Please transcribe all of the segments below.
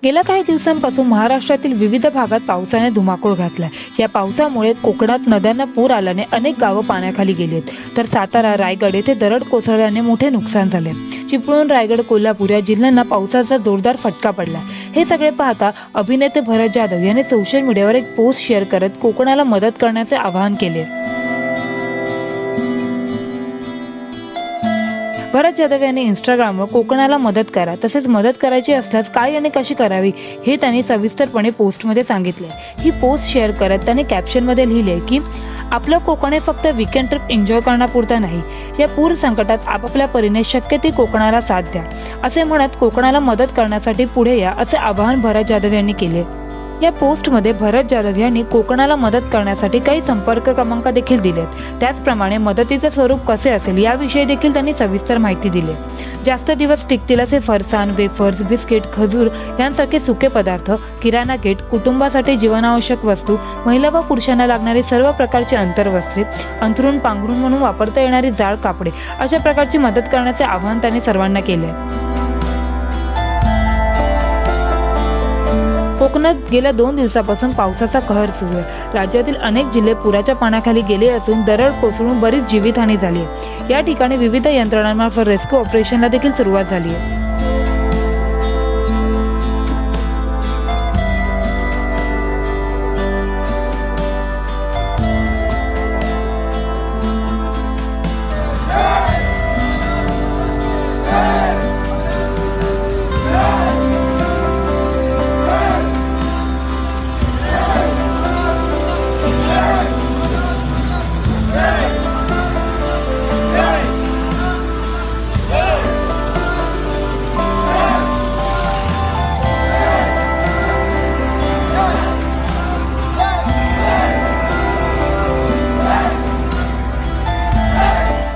गेल्या काही दिवसांपासून महाराष्ट्रातील विविध भागात पावसाने धुमाकूळ घातलाय। या पावसामुळे कोकणात नद्यांना पूर आल्याने अनेक गावं पाण्याखाली गेली आहेत, तर सातारा, रायगड येथे दरड कोसळल्याने मोठे नुकसान झाले। चिपळूण, रायगड, कोल्हापूर या जिल्ह्यांना पावसाचा जोरदार फटका पडला। हे सगळे पाहता अभिनेते भरत जाधव यांनी सोशल मीडियावर एक पोस्ट शेअर करत कोकणाला मदत करण्याचे आवाहन केले। भरत जाधव यांनी इंस्टाग्रामवर कोकणाला मदत करा, तसेच मदत करायची असल्यास काय आणि कशी करावी हे त्यांनी सविस्तरपणे पोस्टमध्ये सांगितले। ही पोस्ट शेअर करत त्यांनी कॅप्शनमध्ये लिहिले की आपलं कोकण हे फक्त वीकेंड ट्रिप एन्जॉय करण्यापुरता नाही, या पूर संकटात आपापल्या परीने शक्य ती कोकणाला साथ द्या, असे म्हणत कोकणाला मदत करण्यासाठी पुढे या, असे आवाहन भरत जाधव यांनी केले। या पोस्टमध्ये भरत जाधव यांनी कोकणाला मदत करण्यासाठी काही संपर्क क्रमांक देखील दिलेत। त्याचप्रमाणे मदतीचे स्वरूप कसे असेल याविषयी देखील त्यांनी सविस्तर माहिती दिली। जास्त दिवस टिकतील असे फरसाण, वेफर्स, बिस्किट, खजूर यांसारखे सुके पदार्थ, किराणा किट, कुटुंबासाठी जीवनावश्यक वस्तू, महिला व पुरुषांना लागणारी सर्व प्रकारची अंतर्वस्त्रे, अंथरूण, पांघरूण म्हणून वापरता येणारी जाड कापडे अशा प्रकारची मदत करण्याचे आवाहन त्यांनी सर्वांना केले। कोकणात गेल्या 2 दिवसापासून पावसाचा कहर सुरू आहे। राज्यातील अनेक जिल्हे पुराच्या पाण्याखाली गेले असून दरड कोसळून बरीच जीवितहानी झाली आहे। या ठिकाणी विविध यंत्रणांमार्फत रेस्क्यू ऑपरेशनला देखील सुरुवात झाली आहे।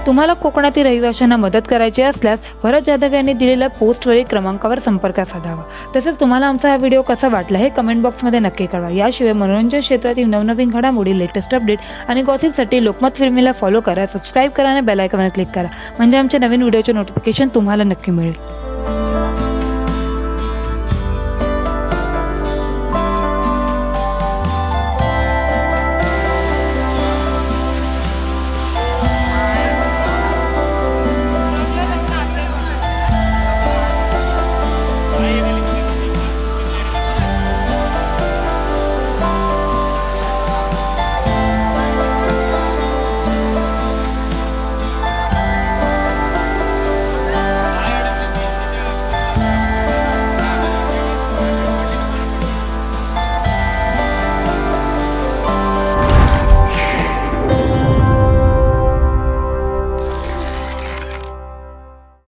तुम्हाला कोकणातील रहिवाशांना मदत करायची असल्यास भरत जाधव यांनी दिलेल्या पोस्टवरील क्रमांकावर संपर्क साधावा। तसेच तुम्हाला आमचा हा व्हिडिओ कसा वाटला हे कमेंट बॉक्समध्ये नक्की कळवा। याशिवाय मनोरंजन क्षेत्रातील नवनवीन घडामोडी, लेटेस्ट अपडेट आणि गॉसिपसाठी लोकमत फिल्मीला फॉलो करा, सबस्क्राईब करा आणि बेल आयकॉनवर क्लिक करा, म्हणजे आमच्या नवीन व्हिडिओचे नोटिफिकेशन तुम्हाला नक्की मिळेल।